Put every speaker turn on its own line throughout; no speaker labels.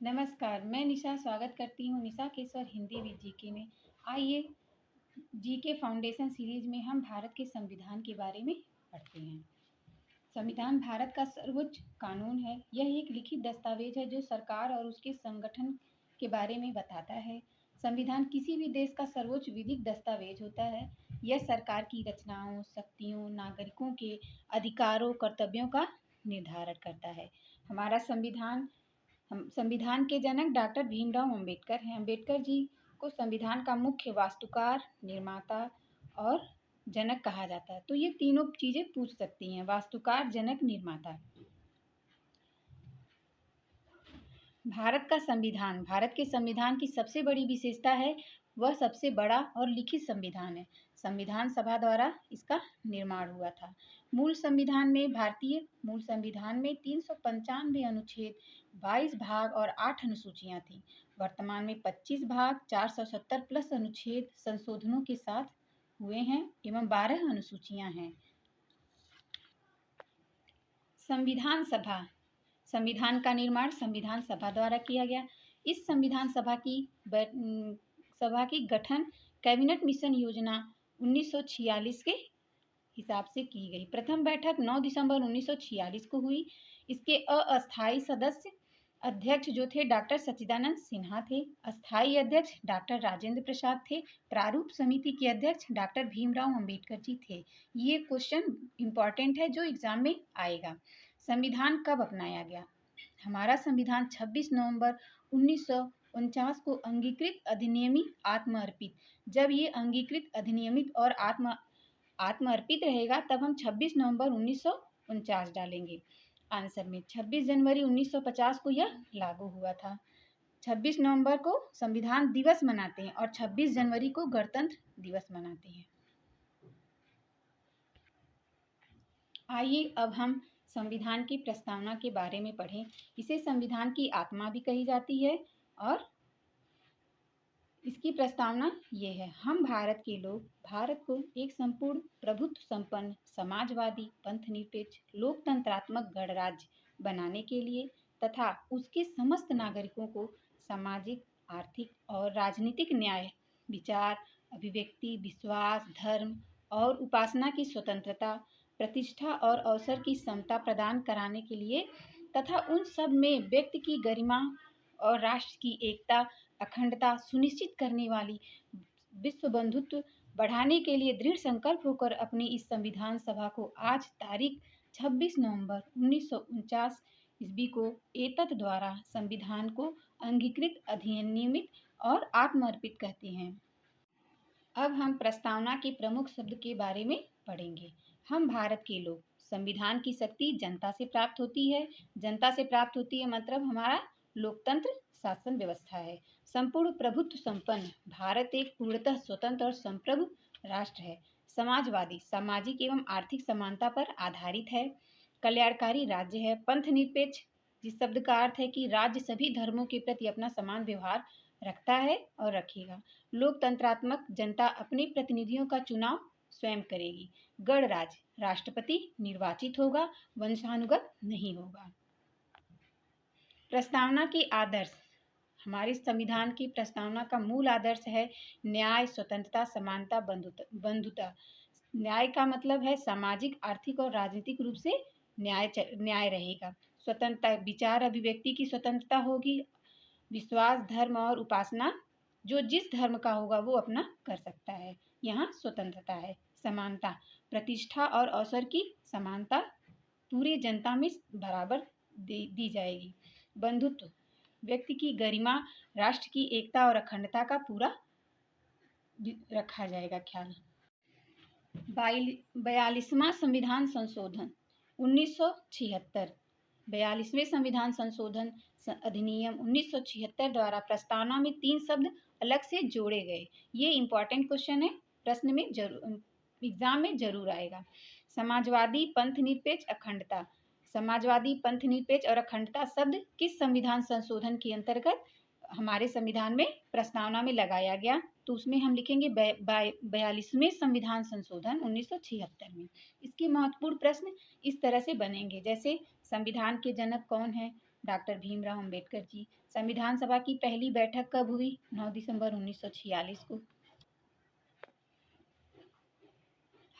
नमस्कार, मैं निशा स्वागत करती हूँ निशा केसवर हिंदी विद जीके में। आइए जीके फाउंडेशन सीरीज में हम भारत के संविधान के बारे में पढ़ते हैं। संविधान भारत का सर्वोच्च कानून है। यह एक लिखित दस्तावेज है जो सरकार और उसके संगठन के बारे में बताता है। संविधान किसी भी देश का सर्वोच्च विधिक दस्तावेज होता है। यह सरकार की रचनाओं, शक्तियों, नागरिकों के अधिकारों, कर्तव्यों का निर्धारण करता है। हमारा संविधान के जनक डॉक्टर भीमराव अंबेडकर हैं। अंबेडकर जी को संविधान का मुख्य वास्तुकार, निर्माता और जनक कहा जाता है। तो ये तीनों चीजें पूछ सकती हैं, वास्तुकार, जनक, निर्माता। भारत के संविधान की सबसे बड़ी विशेषता है वह सबसे बड़ा और लिखित संविधान है। संविधान सभा द्वारा इसका निर्माण हुआ था। भारतीय मूल संविधान में 395 अनुच्छेद, 22 भाग और 8 अनुसूचियां थीं। वर्तमान में 25 भाग, 470 प्लस अनुच्छेद संशोधनों के साथ हुए हैं एवं 12 अनुसूचियां हैं। संविधान का निर्माण संविधान सभा द्वारा किया गया। इस संविधान सभा की गठन कैबिनेट मिशन योजना 1946 के हिसाब से की गई। प्रथम बैठक 9 दिसंबर 1946 को हुई। इसके अस्थायी सदस्य अध्यक्ष जो थे डॉक्टर सच्चिदानंद सिन्हा थे। अस्थायी अध्यक्ष डॉक्टर राजेंद्र प्रसाद थे। प्रारूप समिति के अध्यक्ष डॉक्टर भीमराव अंबेडकर जी थे। ये क्वेश्चन इंपॉर्टेंट है जो एग्जाम में आएगा। संविधान कब अपनाया गया? हमारा संविधान 26 नवंबर 1949 को अंगीकृत, अधिनियमित, आत्मअर्पित। जब ये अंगीकृत, अधिनियमित और आत्मअर्पित रहेगा तब हम 26 नवंबर 1949 डालेंगे आंसर में। 26 जनवरी 1950 को यह लागू हुआ था। 26 नवंबर को संविधान दिवस मनाते हैं और 26 जनवरी को गणतंत्र दिवस मनाते हैं। आइए अब हम संविधान की प्रस्तावना के बारे में पढ़ें। इसे संविधान की आत्मा भी कही जाती है और इसकी प्रस्तावना ये है: हम भारत के लोग भारत को एक संपूर्ण प्रभुत्व संपन्न, समाजवादी, पंथनिरपेक्ष, लोकतंत्रात्मक गणराज्य बनाने के लिए तथा उसके समस्त नागरिकों को सामाजिक, आर्थिक और राजनीतिक न्याय, विचार, अभिव्यक्ति, विश्वास, धर्म और उपासना की स्वतंत्रता, प्रतिष्ठा और अवसर की समता प्रदान कराने के लिए तथा उन सब में व्यक्ति की गरिमा और राष्ट्र की एकता, अखंडता सुनिश्चित करने वाली विश्व बंधुत्व बढ़ाने के लिए दृढ़ संकल्प होकर अपनी इस संविधान सभा को आज तारीख 26 नवंबर 1949 ईस्वी को एतत् द्वारा संविधान को अंगीकृत, अधिनियमित और आत्मअर्पित कहते हैं। अब हम प्रस्तावना के प्रमुख शब्द के बारे में पढ़ेंगे। हम भारत के लोग। संविधान की शक्ति जनता से प्राप्त होती है। जनता से प्राप्त होती है मतलब हमारा लोकतंत्र शासन व्यवस्था है। संपूर्ण प्रभुत्व संपन्न। भारत एक पूर्णतः स्वतंत्र और संप्रभु राष्ट्र है। समाजवादी, सामाजिक एवं आर्थिक समानता पर आधारित है। कल्याणकारी राज्य है। पंथ निरपेक्ष, जिस शब्द का अर्थ है कि राज्य सभी धर्मों के प्रति अपना समान व्यवहार रखता है और रखेगा। लोकतंत्रात्मक, जनता अपने प्रतिनिधियों का चुनाव स्वयं करेगी। गणराज्य, राष्ट्रपति निर्वाचित होगा, वंशानुगत नहीं होगा। प्रस्तावना के आदर्श। हमारे संविधान की प्रस्तावना का मूल आदर्श है न्याय, स्वतंत्रता, समानता, बंधुता। न्याय का मतलब है सामाजिक, आर्थिक और राजनीतिक रूप से न्याय रहेगा। स्वतंत्रता, विचार अभिव्यक्ति की स्वतंत्रता होगी। विश्वास, धर्म और उपासना, जो जिस धर्म का होगा वो अपना कर सकता है, यहाँ स्वतंत्रता है। समानता, प्रतिष्ठा और अवसर की समानता पूरे जनता में बराबर दी जाएगी। बंधुत्व, व्यक्ति की गरिमा, राष्ट्र की एकता और अखंडता का पूरा रखा जाएगा ख्याल। 42वां संविधान संशोधन 1976। 42वें संविधान संशोधन अधिनियम 1976 द्वारा प्रस्तावना में 3 शब्द अलग से जोड़े गए। ये इंपॉर्टेंट क्वेश्चन है, प्रश्न में एग्जाम में जरूर आएगा। समाजवादी, पंथ निरपेक्ष, अखंडता। समाजवादी, पंथ निरपेक्ष और अखंडता शब्द किस संविधान संशोधन के अंतर्गत हमारे संविधान में प्रस्तावना में लगाया गया? तो उसमें हम लिखेंगे 42वें संविधान संशोधन 1976 में। इसके महत्वपूर्ण प्रश्न इस तरह से बनेंगे, जैसे संविधान के जनक कौन है? डॉक्टर भीमराव अंबेडकर जी। संविधान सभा की पहली बैठक कब हुई? 9 दिसंबर 1946 को।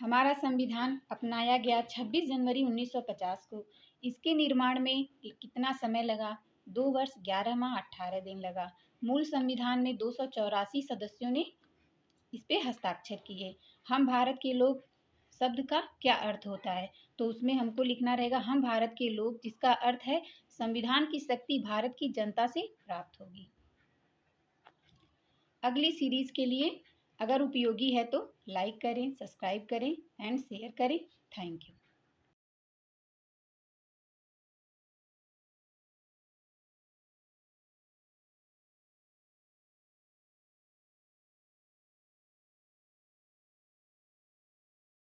हमारा संविधान अपनाया गया 26 जनवरी 1950 को। इसके निर्माण में कितना समय लगा? 2 वर्ष 11 माह 18 दिन लगा। मूल संविधान में 284 सदस्यों ने इस पे हस्ताक्षर किए। हम भारत के लोग शब्द का क्या अर्थ होता है? तो उसमें हमको लिखना रहेगा हम भारत के लोग, जिसका अर्थ है संविधान की शक्ति भारत की जनता से प्राप्त होगी। अगली सीरीज के लिए अगर उपयोगी है तो लाइक करें, सब्सक्राइब करें एंड शेयर करें। Thank you.